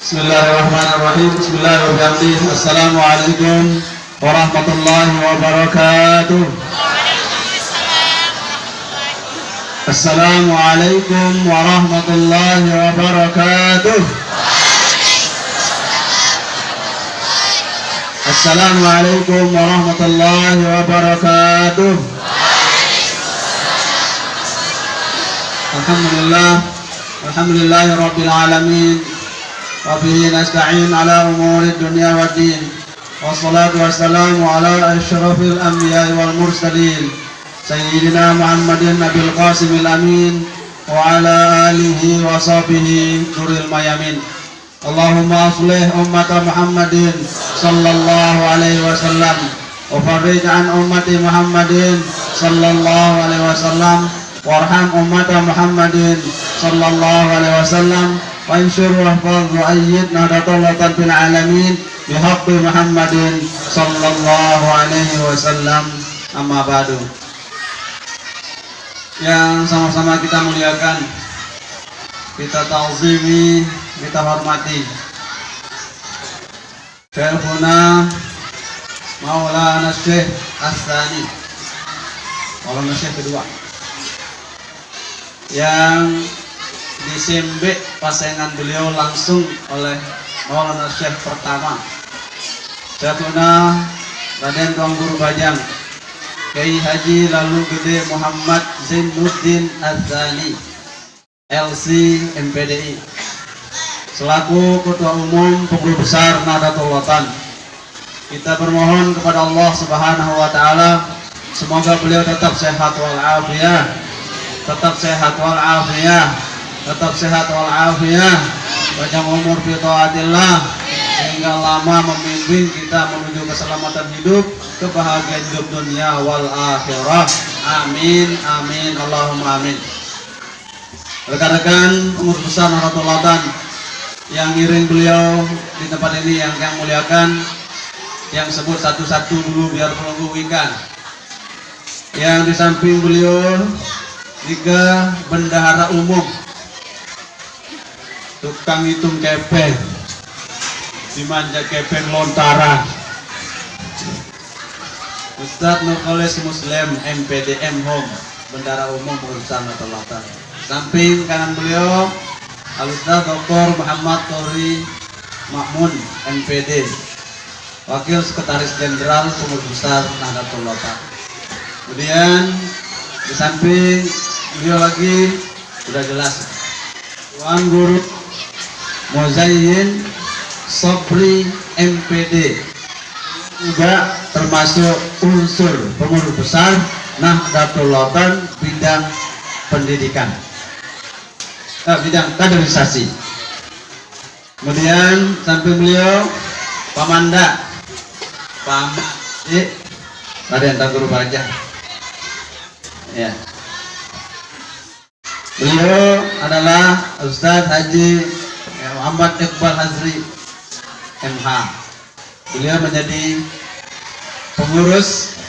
Bismillahirrahmanirrahim. Bismillahirrahmanirrahim. Assalamualaikum warahmatullahi wabarakatuh. Assalamualaikum warahmatullahi wabarakatuh. Assalamualaikum warahmatullahi wabarakatuh. Alhamdulillah. Alhamdulillahi rabbil alamin. Wa bihi nasta'in ala umuri dunya waddin. Wassalatu wassalamu ala asyrafil anbiya'i wal mursalin Sayyidina Muhammadin Nabil Qasimil Amin wa ala alihi wa sahbihi duril mayamin. Allahumma aslih ummata Muhammadin sallallahu alaihi wasallam wa farij an ummati Muhammadin sallallahu alaihi wasallam warham ummata Muhammadin sallallahu alaihi wasallam wa insyur wahfaz wa ayyid nahdatollatan fil alamin bihaqqi Muhammadin sallallahu alaihi wasallam. Amma ba'du. Yang sama-sama kita muliakan, kita ta'zimi, kita hormati Syekhuna Maulana Syekh As-Tsani, Maulana Syekh kedua, yang disembek pasangan beliau langsung oleh Maulana Syekh pertama, Syekhuna Raden Tuan Guru Bajang Kiai Haji Lalu Gede Muhammad Zainuddin Az-Tsani LC MPDI, selaku Ketua Umum Pengurus Besar Nahdlatul Ulama. Kita bermohon kepada Allah Subhanahu wa taala semoga beliau tetap sehat walafiat, tetap sehat walafiat, tetap sehat walafiat, panjang umur fi taatillah, sehingga lama membimbing kita menuju keselamatan hidup, kebahagiaan hidup dunia wal akhirah. Amin amin Allahumma amin. Rekan-rekan pengurus besar Nahdlatul Ulama yang ngiring beliau di tempat ini, yang muliakan, yang sebut satu-satu dulu biar penunggu ikan. Yang di samping beliau juga bendahara umum, tukang hitung kepeng, dimanja kepeng lontaran, Ustadz Nurkolis Muslim MPDM Home, bendahara umum perusahaan Nahdlatul. Samping kanan beliau Al-Ustadz Dr. Muhammad Tori Makmun MPD, Wakil Sekretaris Jenderal Pengurus Besar Nahdlatul Ulama. Kemudian di samping beliau lagi sudah jelas Tuan Guru Muzayyin Sobri MPD, juga termasuk unsur pengurus besar Nahdlatul Ulama bidang pendidikan, bidang kaderisasi. Kemudian samping beliau Pamanda Raden Tuan Guru Bajang. Ya. Beliau adalah Ustadz Haji Muhammad Iqbal Hazri MH. Beliau menjadi pengurus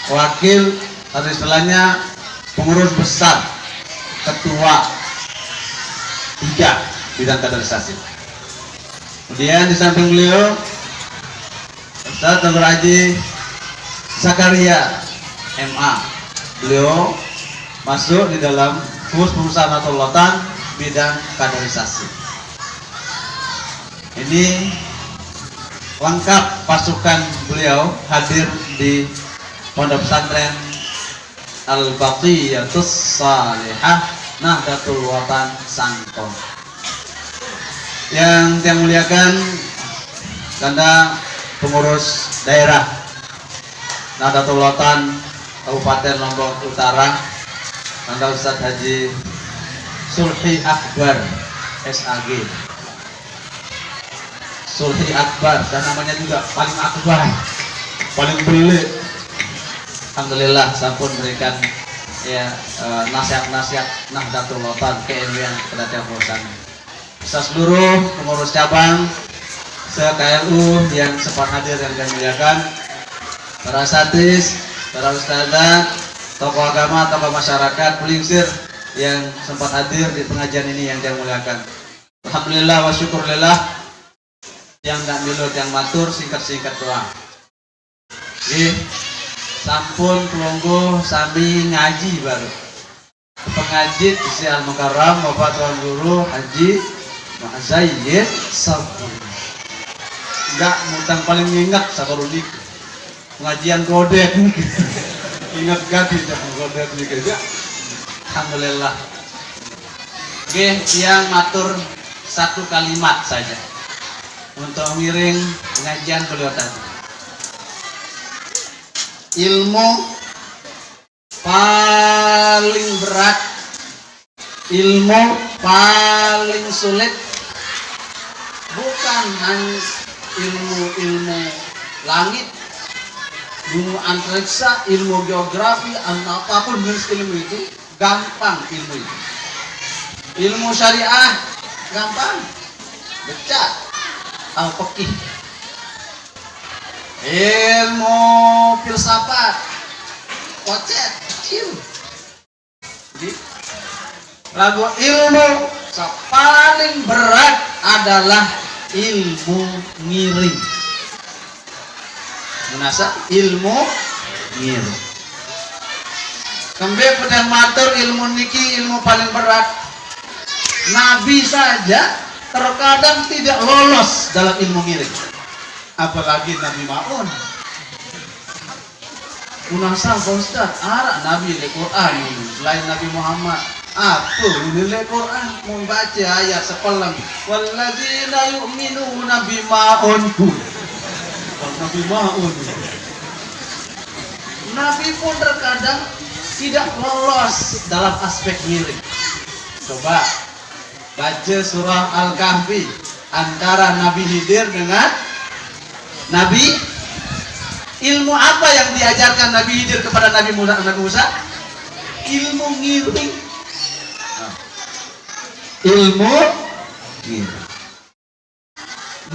wakil atau istilahnya pengurus besar, ketua 3 bidang kaderisasi. Kemudian di samping beliau Ustadz Dr. Haji Zakaria MA. Beliau masuk di dalam Pengurus Perusahaan Nahdlatul Ulama bidang kaderisasi. Ini lengkap pasukan beliau hadir di Pondok Pesantren Al-Baqiyatus Shalihah Nahdlatul Ulama Sangkong. Yang muliakan Kanda pengurus daerah Nahdlatul Ulama Kabupaten Lombok Utara, Kanda Ustadz Haji Sulhi Akbar SAG. Sulhi Akbar, dan namanya juga paling akbar, paling belik. Alhamdulillah sampun memberikan nasihat-nasihat Nahdlatul Ulama KMW kepada tiap perusahaan. Bisa seluruh pengurus cabang se-KLU yang sempat hadir dan kami muliakan, para satis, para ustazah, tokoh agama, tokoh masyarakat, pelingsir yang sempat hadir di pengajian ini yang saya muliakan. Alhamdulillah wa syukurillah, yang gak milut yang matur singkat-singkat doang. Sampun pelonggo sami ngaji baru. Pengaji di Al-Mukarram Bapak Tuan Guru Haji Zaid Sabun. Enggak mutang paling ingat sabarudik. Pengajian godet. Ingat gak tidak godet juga. Alhamdulillah. Oke, yang matur satu kalimat saja untuk miring pengajian beliau tadi. Ilmu paling berat, ilmu paling sulit bukan hanya ilmu langit, ilmu antariksa, ilmu geografi, apapun jenis ilmu itu gampang ilmu itu. Ilmu syariah gampang, baca al-fiqh. Ilmu filsafat kocet kecil. Jadi lagu ilmu paling berat adalah ilmu ngiring. Menasa ilmu ngiring. Kembali pada matur ilmu niki ilmu paling berat. Nabi saja terkadang tidak lolos dalam ilmu ngiring. Apalagi Nabi Ma'un. Unasa Ustaz, arah Nabi Al-Quran selain Nabi Muhammad. Apa ini Al-Quran? Membaca ayat sepelang. Walladzina yu'minuna bima'un. Nabi Ma'un. Nabi pun terkadang tidak lolos dalam aspek ngiring. Coba baca surah Al-Kahfi antara Nabi Khidir dengan Nabi. Ilmu apa yang diajarkan Nabi Khidir kepada Nabi Musa? Ilmu ngiring. Ilmu ngiring.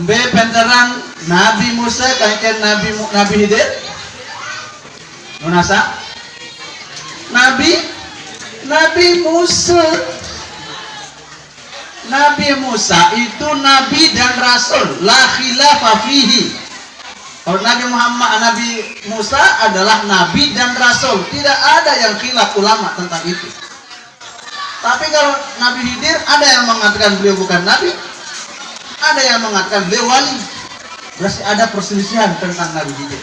Mbe penteran Nabi Musa kaitan Nabi Khidir. Munasa? Nabi Musa. Nabi Musa itu nabi dan rasul, la khilafa fihi. Kalau Nabi Muhammad, Nabi Musa adalah nabi dan rasul, tidak ada yang khilaf ulama tentang itu. Tapi kalau Nabi Khidir, ada yang mengatakan beliau bukan nabi, ada yang mengatakan beliau wali. Berarti ada perselisihan tentang Nabi Khidir.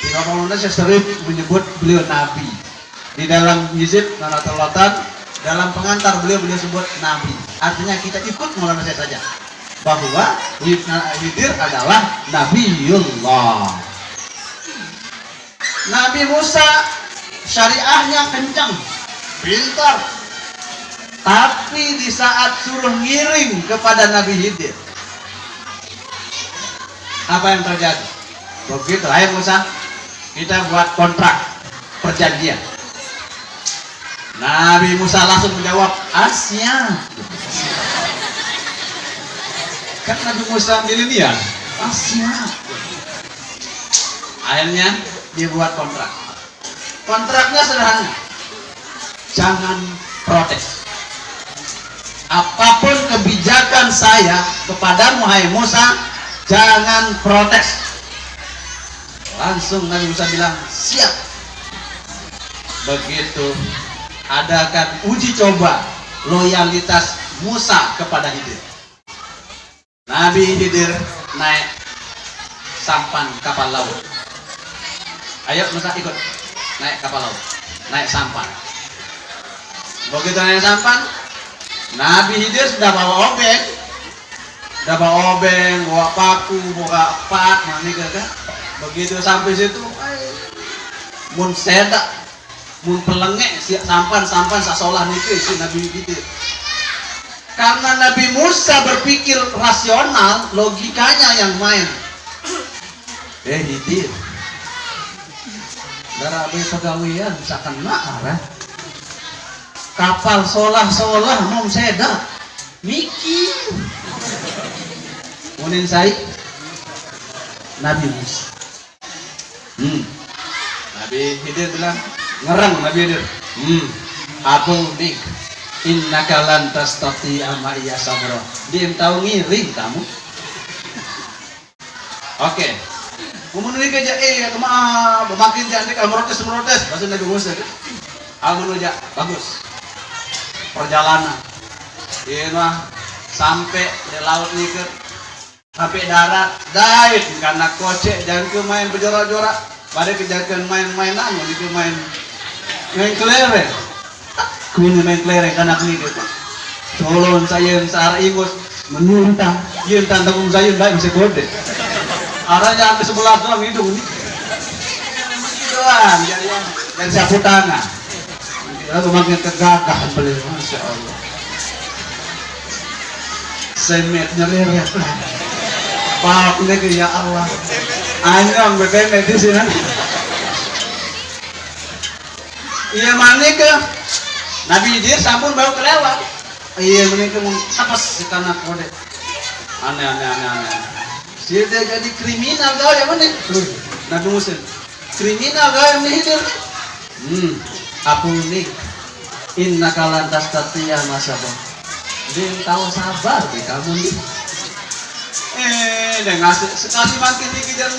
Di Rasulullah Indonesia sering menyebut beliau nabi. Di dalam hizib Nanatul-Watan, dalam pengantar beliau sebut nabi. Artinya kita ikut Maulana saya saja bahwa Khidir adalah Nabiullah. Nabi Musa syariahnya kencang, pintar. Tapi di saat suruh ngiring kepada Nabi Khidir, apa yang terjadi? Begitu, ayo Musa, kita buat kontrak perjanjian. Nabi Musa langsung menjawab, Asia. Kan Nabi Musa milenial, Asia. Akhirnya dibuat kontrak. Kontraknya sederhana, jangan protes. Apapun kebijakan saya kepadamu, hai Musa, jangan protes. Langsung Nabi Musa bilang, siap. Begitu adakan uji coba loyalitas Musa kepada Khidir. Nabi Khidir naik sampan kapal laut. Ayo Musa ikut naik kapal laut, naik sampan. Begitu naik sampan, Nabi Khidir sudah bawa obeng, bawa paku, bawa pat, mana kan? Begitu sampai situ, mun sedak, mun pelengek, siap sampan sasolah niki si Nabi Khidir. Karena Nabi Musa berpikir rasional, logikanya yang main. Khidir, darah pegawaian misalkan arah. Kapal solah mau sedak mikir munin saya Nabi Musa Nabi Khidir bilang, ngerang Nabi Khidir. Abu nik, innaka lan tastati'a ma'iya sabra. Dia tahu ngiring kamu. Oke. Kemudian kerja makin jangan merotes bahasa Nabi Musa. Menuja bagus. Perjalanan. Ini mah sampai di laut nih ke sampai darat daik karena kocek jangan ke main berjorak-jorak pada kejakan main-mainan itu main kelereng kuini main kelereng karena ini gitu colon sayun searah ingus menuntang yun tantang sayun baik bisa kode arahnya sampai sebelah doang itu ini doang dan sapu tangan lalu makin kegagahan beli Masya Allah semetnya leret Pak ini ya Allah anyong bekemet di sini iya mana ke Nabi Khidir sampun baru kelewat iya mana ke apa sih karena kode aneh dia jadi kriminal kau yang mana Nabi Musa kriminal kau yang Khidir aku nih innaka lan tastati'a masabah dia tahu sabar deh kamu nih dan ngasih sekali makin dikejar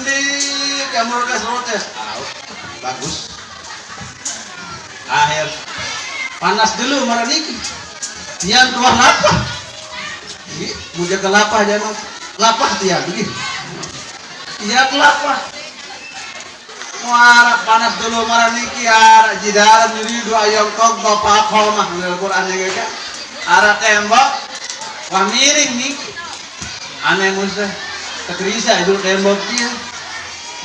yang merotes bagus akhir panas dulu marah niki tiang keluar lapah muja ke lapah jangan lapah tiang begini tiang lapah muara panas dulu marah niki arah jidaran yuridu ayam kok bapak kolmah dalam Quran juga arah tembok wah miring niki aneh Musa keterisa itu tembok dia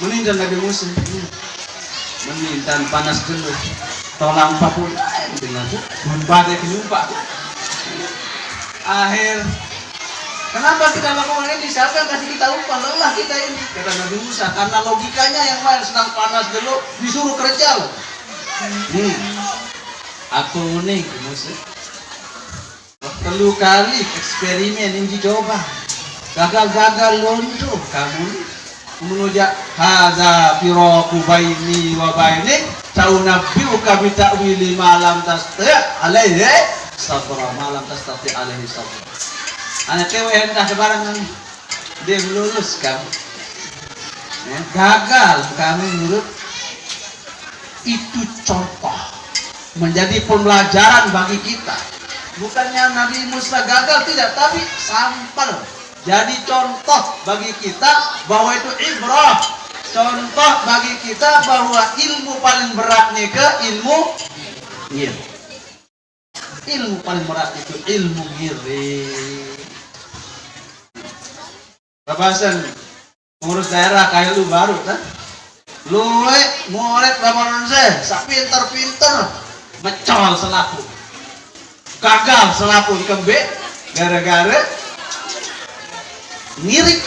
menindan Nabi Musa menindan panas dulu tolong papun dengan membadai penyumpak akhir kenapa kita lakukan ini siapa yang kasih kita umpan lelah kita ini kata Nabi Musa karena logikanya yang lain sedang panas dulu disuruh kerja loh aku nih Musa perlu kali eksperimen ini coba gagal luntur kamu menuju hadza firaku baini wa bainik saunabbiuka bi ta'wili ma lam tasti' alaihi sabra ma lam tasti' alaihi sabra anak cewek entah sebarangan dia lulus kamu gagal kamu menurut itu contoh menjadi pembelajaran bagi kita bukannya Nabi Musa gagal tidak tapi sampel jadi contoh bagi kita bahwa itu ibrah contoh bagi kita bahwa ilmu paling beratnya ke ilmu paling berat itu ilmu ngiring babasan pengurus daerah kayak lu baru kan lu murid babasan saya sapinter-pinter mecol selaku gagal selaku kembe gara-gara ngiring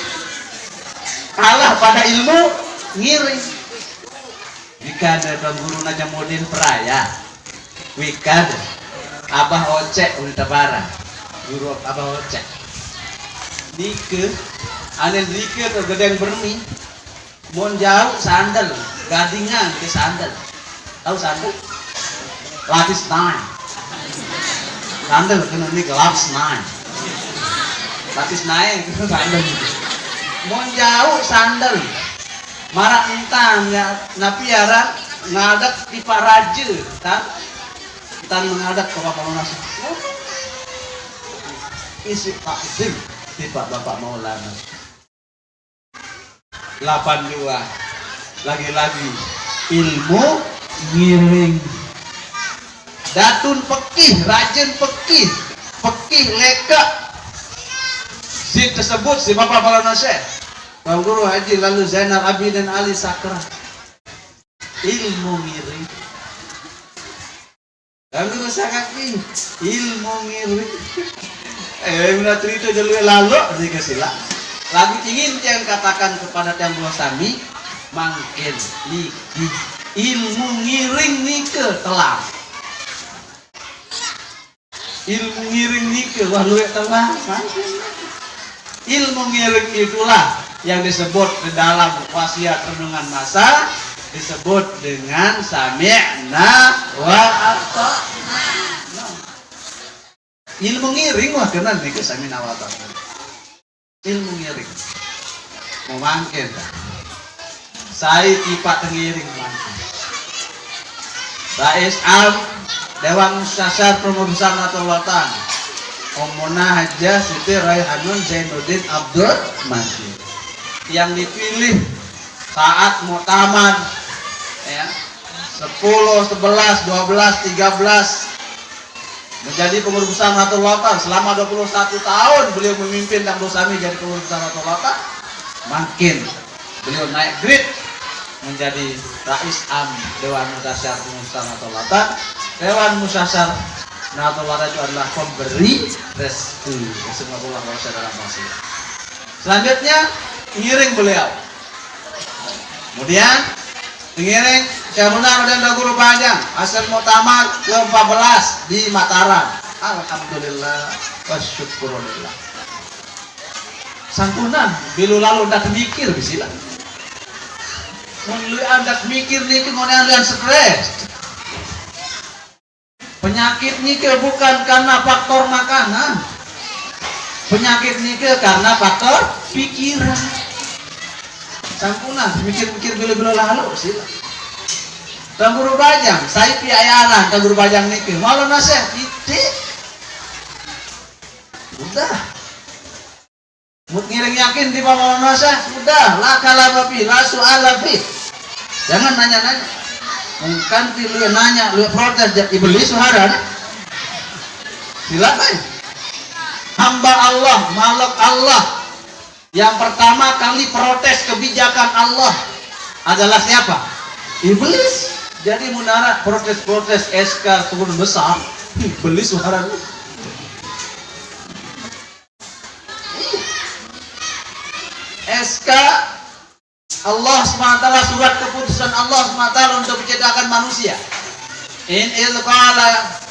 kalah pada ilmu ngiring wikada guru naja model peraya wikada abah ocek unta bara guru abah ocek dike aneh dike atau gedeng bermi mon jauh sandal gadingan ke sandal tahu sandal lapis 9 sandal kena nih lapis 9 lapis naik itu sandal mau jauh sandal marah entang ya napiara ngadak di paraje kan tan mengadak ke bapak nasi isi takdim di Pak Bapak Maulana 82 lagi-lagi ilmu ngiring datun pekih rajin pekih leka si tersebut si Bapak Maulana Syekh Pak Guru Haji lalu Zainal Abidin Ali Sakra ilmu ngiring lalu sakaki ilmu ngiring benar cerita jalur lalu dikasih lah lagi ingin yang katakan kepada yang buah sami mangkin niki ilmu ngiring nike telah ilmu ngiring nike wah lu telah ilmu ngiring itulah yang disebut di dalam wasiat renungan masa disebut dengan sami'na wa ata'na. Ilmu ngiring wah kenal nih ke sami'na wa ata'na. Ilmu ngiring. Mau mangkin dah. Saya tipak tengiring mangkin. Rais Am Dewan Musyasar Pemurusan Natulatan Omona Hajah Siti Raihanun Zainuddin Abdul Majid yang dipilih saat muktamar ya 10, 11, 12, 13 menjadi pengurus besar Natulatan selama 21 tahun beliau memimpin dan bersami jadi pengurus besar Natulatan. Makin beliau naik grade menjadi Rais Am Dewan Musyasar Pemurusan Natulatan. Dewan Musyasar Natulatan itu adalah pemberi restu. Bismillah dalam masih. Selanjutnya ngiring beliau. Kemudian ngiring Syekh Munar dan Guru Bajang hasil muktamar ke-14 di Mataram. Alhamdulillah wa syukurulillah. Sangkunan bilu lalu ndak mikir bisilah. Mun lu andak mikir niki ngonean lian stres. Penyakit nike bukan karena faktor makanan. Penyakit nike karena faktor pikiran. Sampuna mikir-mikir bila-bila lalu sila. Kang Guru Bajang, saya piayanan Kang Guru Bajang nike. Malu nasihat titik. Udah. Mut ngiring yakin di bawah nasihat, udah. La kalabapi, la su'alapi. Jangan nanya-nanya. Mungkin lu nanya, lu protes jadi iblis suharan. Silakan. Hamba Allah, makhluk Allah yang pertama kali protes kebijakan Allah adalah siapa? Iblis. Jadi munara protes-protes SK turun besar, iblis suharan. SK Allah SWT surat keputusan Allah SWT untuk menciptakan manusia. In ilqala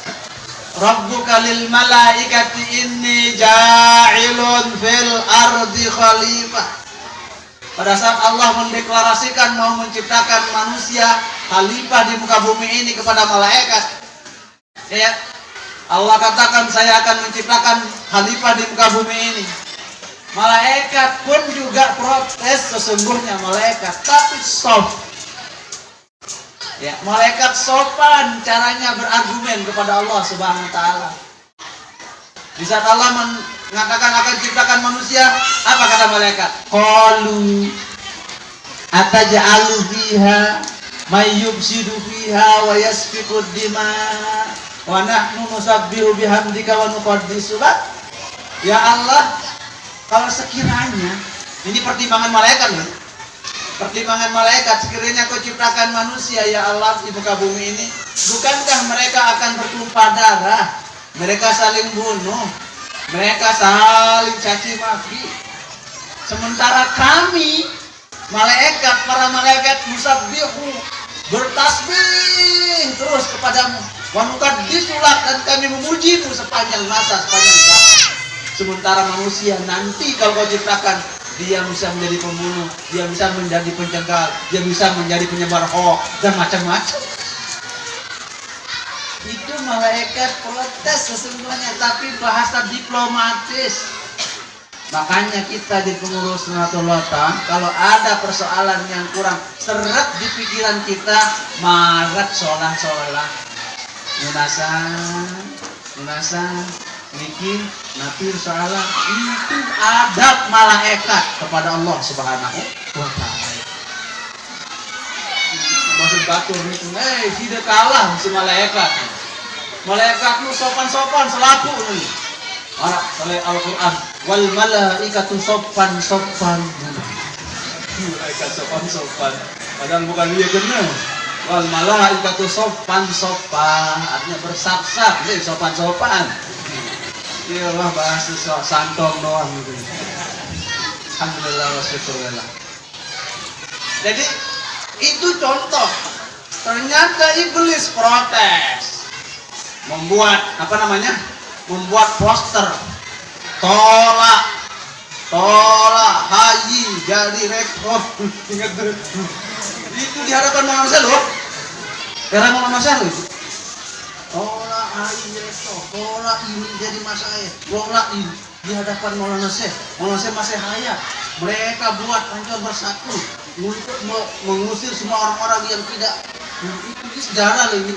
rabbuka lil malaikati inni ja'ilun fil ardi khalifah. Pada saat Allah mendeklarasikan mau menciptakan manusia khalifah di muka bumi ini kepada malaikat. Ya. Allah katakan saya akan menciptakan khalifah di muka bumi ini. Malaikat pun juga protes sesungguhnya malaikat, tapi soft. Ya, malaikat sopan caranya berargumen kepada Allah Subhanahu wa taala. Di saat Allah mengatakan akan ciptakan manusia, apa kata malaikat? Qalu ataj'alu fiha may yufsidu fiha wa yasfiku dima wa nahnu nusabbihu bihamdika wa nuqaddisu lak. Ya Allah, kalau sekiranya, ini pertimbangan malaikat loh. Pertimbangan malaikat, sekiranya kau ciptakan manusia ya Allah di muka bumi ini, bukankah mereka akan bertumpah darah? Mereka saling bunuh, mereka saling caci maki. Sementara kami, malaikat, para malaikat musabbihu, bertasbih terus kepadamu. Wa nuqaddisullak, dan kami memujimu sepanjang masa, sepanjang zaman. Sementara manusia nanti kalau kau ciptakan, dia bisa menjadi pembunuh, dia bisa menjadi pencegal, dia bisa menjadi penyebar hoax dan macam-macam. Itu malaikat protes sesungguhnya, tapi bahasa diplomatis. Makanya kita di pengurus Natulatan, kalau ada persoalan yang kurang seret di pikiran kita, marat sholah-sholah, munasan, mikir, napir salah, itu adab malaikat kepada Allah Subhanahu wa taala. Maksud batur itu, tidak kalah si malaikat. Malaikat lu sopan-sopan selaku nih. Orang oleh Al-Qur'an, wal malaikatu sopan-sopan. Malaikat sopan-sopan. Padahal bukan dia benar. Wal malaikatu sopan-sopan, artinya bersap-sap, jadi sopan-sopan. Iya lah bahasa santong doang gitu. Alhamdulillah wa syukurulillah. Jadi itu contoh. Ternyata iblis protes. Membuat membuat poster. Tolak haji jadi rekor. Ingat tuh. Itu di hadapan manusia loh. Karena manusia loh itu. Olah air olah ini jadi masalah. Olah ini di hadapan Maulana Syekh masih hayat. Mereka buat hancur bersatu untuk mengusir semua orang-orang yang tidak mengikuti sejarah ini.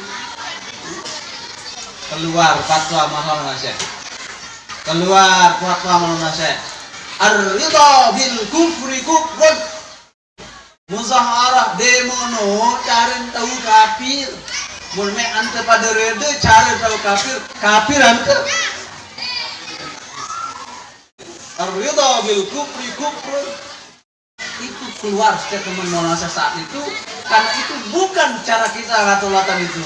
Keluar fatwa Maulana Syekh. Keluar fatwa Maulana Syekh. Ar-ridha bil kufri kufrun. Muzaharah demono cari tahu kafir. Mulai ante pada rede cari tahu kafir ante. Ar-ridha bil kufri kufrun. Itu keluar statement Maulana saat itu karena itu bukan cara kita ratulatan itu.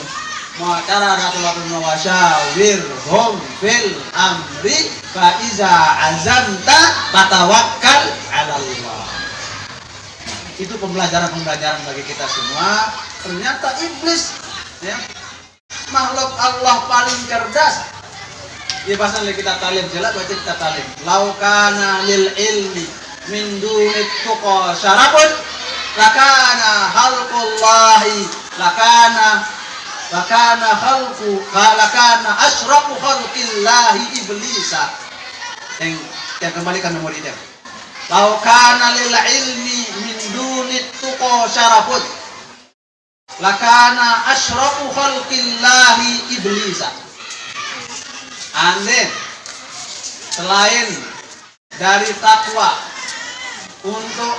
Mau cara ratulatan wasyawir hum fil amri fa iza azamta fatawakkal 'ala Allah. Itu pembelajaran bagi kita semua. Ternyata iblis ya, makhluk Allah paling cerdas. Ya pasal kita talim jelas baca kita talim. Laukana lil ilmi min dunit tuqa syarabun lakana khalqullahi lakana asrafu khalqillahi iblisa. Yang kembalikan memori dia. Laukana lil ilmi min dunit tuqa syarabun lakana asrafu khalqillahi iblisa. Andai selain dari takwa untuk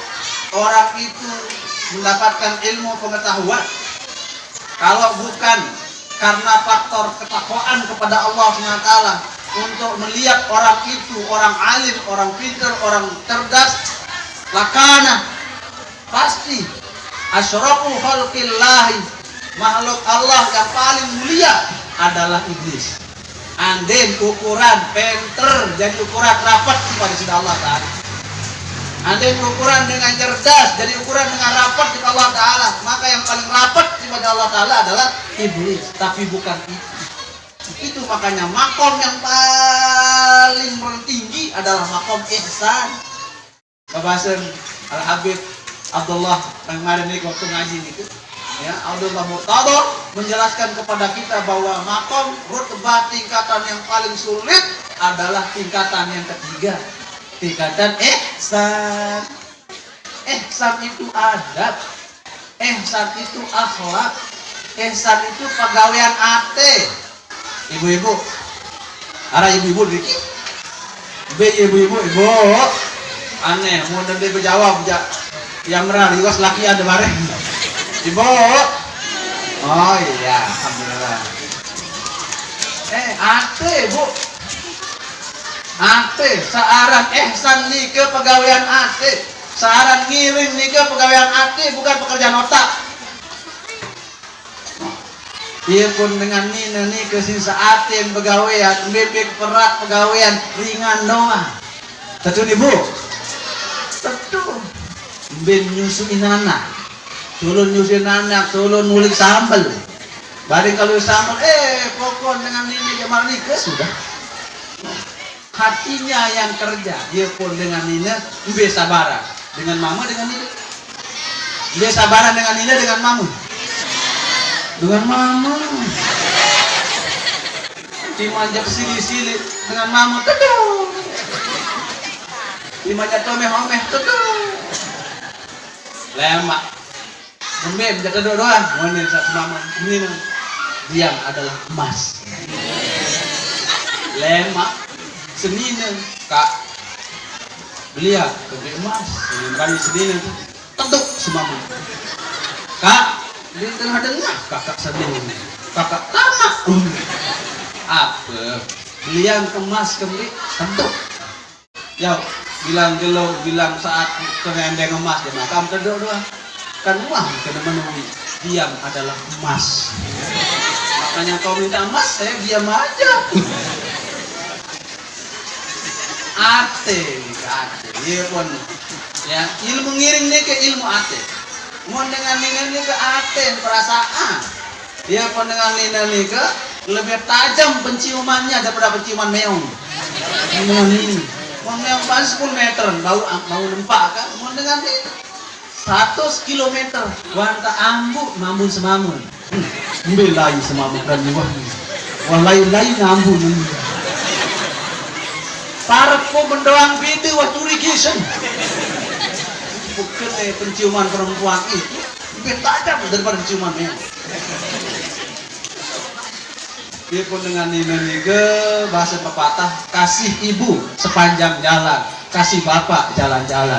orang itu mendapatkan ilmu pengetahuan, kalau bukan karena faktor ketakwaan kepada Allah SWT untuk melihat orang itu orang alim, orang pintar, orang cerdas, lakana pasti asyrafu khalqillahi, makhluk Allah yang paling mulia adalah iblis. Andai ukuran pinter jadi ukuran rapat kepada sisi Allah Ta'ala. Andai ukuran dengan cerdas jadi ukuran dengan rapat kepada Allah Ta'ala, maka yang paling rapat kepada Allah Ta'ala adalah iblis. Tapi bukan itu. Itu makanya makom yang paling tinggi adalah makom ihsan. Kebahasan Al-Habib Abdullah yang kemarin ini waktu ngaji itu, ya, Abdullah Murtado menjelaskan kepada kita bahwa makom rutbah tingkatan yang paling sulit adalah tingkatan yang ketiga, tingkatan ihsan. Ihsan itu adab, ihsan itu akhlak, ihsan itu pegawaian ate. Ibu-ibu, ada ibu-ibu Riki, ibu-ibu, aneh, mau nanti berjawab yang merah, iwas laki ada bareng. Ibu, oh iya, alhamdulillah. Ate bu, ate, searan ihsan nih ke pegawaian ate, searan ngiring nih ke pegawaian ate, bukan pekerjaan otak. Ia pun dengan nina nih ke sisa ate yang pegawaian, bebek perak pegawaian ringan doang. Tentu nih bu, tentu, ben nyusuin anak. Tulun nyusin anak, tulun ngulik sambal. Bareng kalau sambal, pokok dengan ini jamal nikah sudah. Hatinya yang kerja, dia pun dengan Nina, dia sabaran. Dengan mama, dengan Nina. Dia sabaran dengan Nina, dengan mamu. Dengan mama. Dimanja sili-sili dengan mama, teduh. Dimanja tomeh-homeh, teduh. Lemak. Membem jaga doa, monin satu mama, ini diam adalah emas. Lemak, senina, kak, belia, kebeli emas, kali senina tu, tentu semama. Kak, dia tengah dengar, kakak senina, kakak tamak. Apa? Belia kemas kebeli, tentu. Jauh, bilang gelo, bilang saat kerendeng emas, dia makam terdoa doa. Kan uang kena menemui, diam adalah emas. Makanya kau minta emas, saya diam aja. Ate, dia pun ya ilmu ngiring nih ke ilmu ate. Mau dengan nina nih ke ate perasaan. Dia pun dengan nina nih ke lebih tajam penciumannya daripada penciuman meong. Meong ini, meong paling 10 meter, bau nempak kan. Mau dengan ini 100 kilometer wanta ambu mamun semamun. Lain semamun dan wah lain ambu. Para ko mendoang bide wah curigisan. Bukan penciuman perempuan itu lebih tajam daripada penciuman memang. Dia pun dengan ini ke bahasa pepatah, kasih ibu sepanjang jalan, kasih bapak jalan-jalan.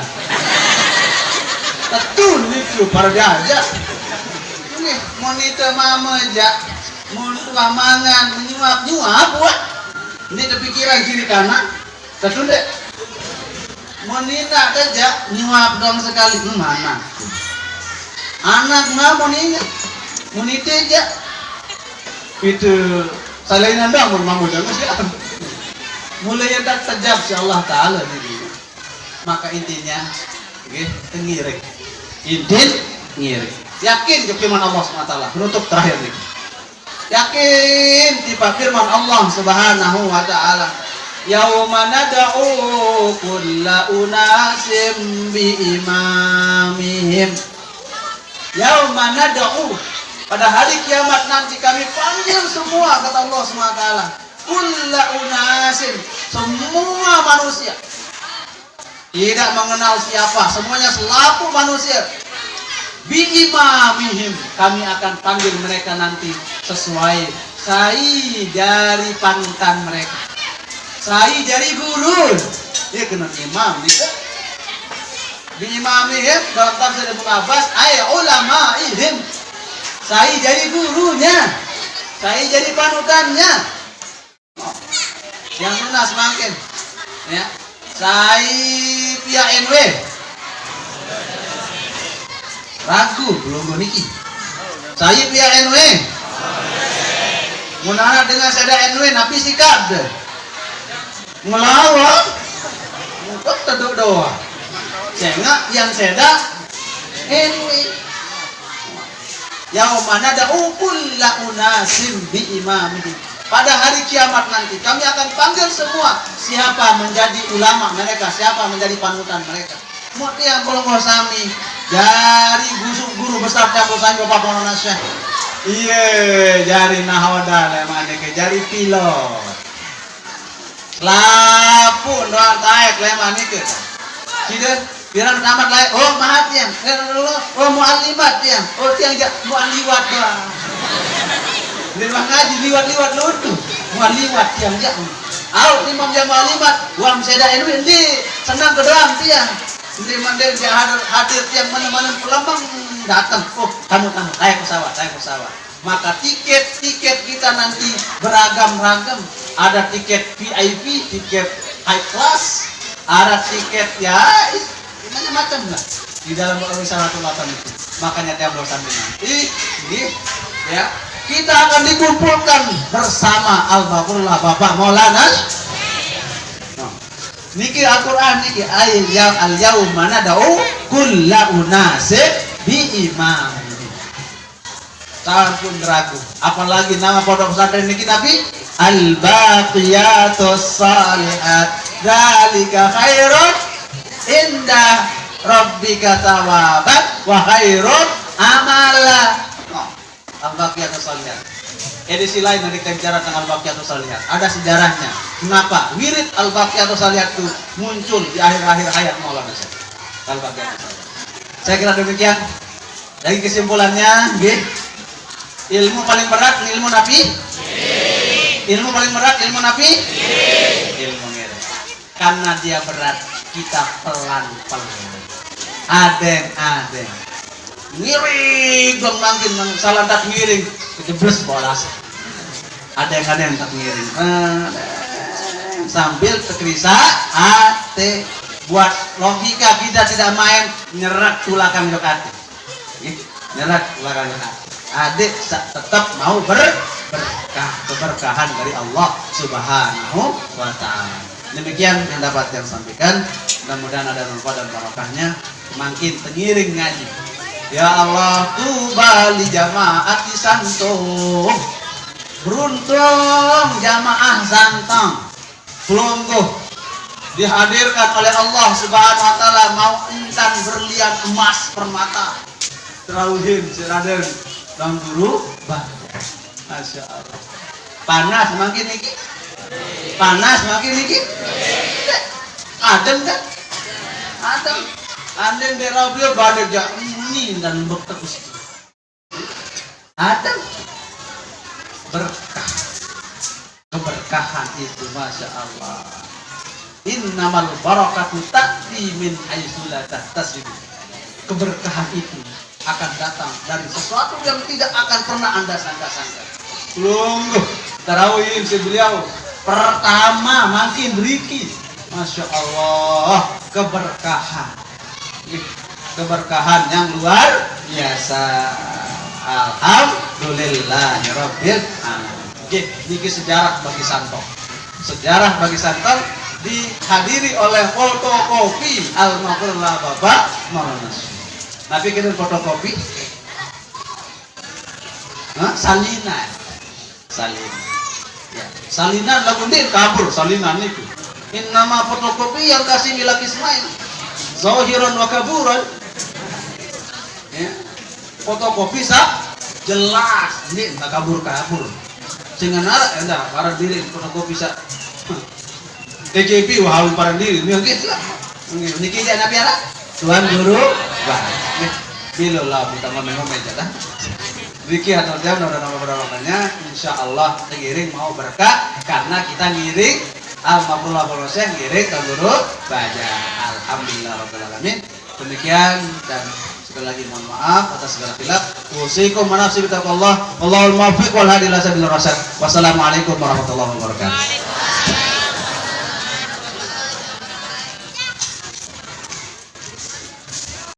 Betul itu para jajak. Ini monita mama jak, montua mangan menyuap buat. Ini kepikiran kiri kanan. Betul deh. Monita aja nyuap dong sekali mana? Anak mah monita aja. Itu salinan dong mamu jangan sih. Mulai yang tak tajam si Allah Taala ini. Maka intinya, ngirik. Ngirik. Yakin ke firman Allah SWT. Penutup terakhir nih. Yakin tiba firman Allah Subhanahu Wa Taala. Yauma nad'u kulla unasim bi imamihim. Yauma nad'u, pada hari kiamat nanti kami panggil semua, kata Allah SWT. Kulla unasim, semua manusia. Tidak mengenal siapa, semuanya selaku manusia. Bi imamihim, kami akan panggil mereka nanti sesuai sai dari panutan mereka. Sai dari guru, dia kena imam, bisa. Bi imamihim dalam tafsir Ibnu Abbas, ay ulama ihim. Sai dari gurunya, sai jadi panutannya. Yang lunas makin, ya. Sai pihak NW. Ragu belum niki. Saya pihak NW. Munara dengan saya NW napi sikap deh. Melawan. Untuk teduk doa. Sehingga yang seda NW. Yauma nad'u kulla unasim bi imamihim. Pada hari kiamat nanti kami akan panggil semua siapa menjadi ulama mereka, siapa menjadi panutan mereka. Mutia bolong sami dari guru besar campur sanjo Bapak Indonesia. Iya, jari nahoda lemane ke jari pilot. Lapun doang taek lemane ke. Kideun biar tamat lain. Oh, mahat yang. Oh, muallimat yang. Oh, tiang mualliwat doang. Di rumah ngaji liwat-liwat lutu. Mualliwat tiang jak. Au imam jam muallimat, uang seda ini senang ke doang tiang. Nanti mandel dia hadir tiang mana-mana pelambang datang. Oh, kamu naik pesawat. Maka tiket kita nanti beragam-ragam. Ada tiket VIP, tiket high class, ada tiket ya macam-macam lah di dalam Wisaratul itu. Makanya tiap dosa nanti, ya kita akan dikumpulkan bersama Al-Baqarah Bapak Maulana. Niki Al-Quran niki al-yauma nad'u kulla unasin bi imamihim. Sampun ragu. Apalagi nama pondok pesantren niki tapi al-baqiyatus shalihat dzalika khairun inda rabbika thawaban wa khairun amala. Al-baqiyatus shalihat. Edisi lain dari bicara tentang Al-Baqiyatus Shalihat. Ada sejarahnya. Kenapa wirid Al-Baqiyatus Shalihat itu muncul di akhir-akhir hayat Maulana Syekh. Al-Baqiyatus Shalihat. Saya kira demikian. Dari kesimpulannya, ilmu paling berat ilmu Nabi. Ilmu paling berat ilmu Nabi. Ilmu ngiring. Karena dia berat, kita pelan-pelan. Adeng. Ngiring dong mungkin salah tak ngiring kejebles bolas. Ada yang tak ngiring sambil terkerisa hati buat logika kita tidak main nyerak tulakan jok hati. Nyerak tulakan jok hati. Adik tetap mau berkah keberkahan dari Allah Subhanahu wa Ta'ala. Demikian yang dapat saya sampaikan. Mudah-mudahan ada manfaat dan barokahnya. Makin pengiring ngaji. Ya Allah, tuba li jamaati santung. Beruntung jamaah santang. Pelungguh dihadirkan oleh Allah Subhanahu wa Ta'ala mau intan berlian emas permata terawuhin si Raden dan guru bah. Masya Allah. Panas makin niki. Panas makin niki. Adem kan? Adem. Adem derabil badai jak ini dan bertekus. Adem. Berkah. Keberkahan itu Masya Allah. Innamal barakatu ta'ti min haitsu la tahtasib. Keberkahan itu akan datang dari sesuatu yang tidak akan pernah Anda sangka-sangka. Sungguh tarawih si beliau pertama makin beriki. Masya Allah, keberkahan. Keberkahan yang luar biasa. Alhamdulillahirabbil alamin. Niki sejarah bagi Santong. Sejarah bagi Santong dihadiri oleh fotokopi Al-Maqrullah Bapak Maulana. Nabi kirim fotokopi salinan. Ya. Salinan lagu ini kabur salinan itu. Ini nama fotokopi yang kasih milik Ismail. Zahiran wa kaburan. Ya. Fotokopi jelas ini enggak kabur. Sehingga nara enggak para diri fotokopi TJP wahal para diri ini gitu lah. Niki dia Nabi Allah Tuhan Guru bah. Bilolah kita ngomong-ngomong aja lah. Wiki atau jam dan nama-namanya insyaallah ngiring mau berkah karena kita ngiring Al-Maqrullah Poloseh ngiring ke guru baca. Alhamdulillah rabbil alamin. Demikian dan sekali lagi mohon maaf atas segala khilaf. Usikum manafsi bitaqwallah. Wallahul muwaffiq wal hadi ila sabilir rasyad. Wassalamualaikum warahmatullahi wabarakatuh.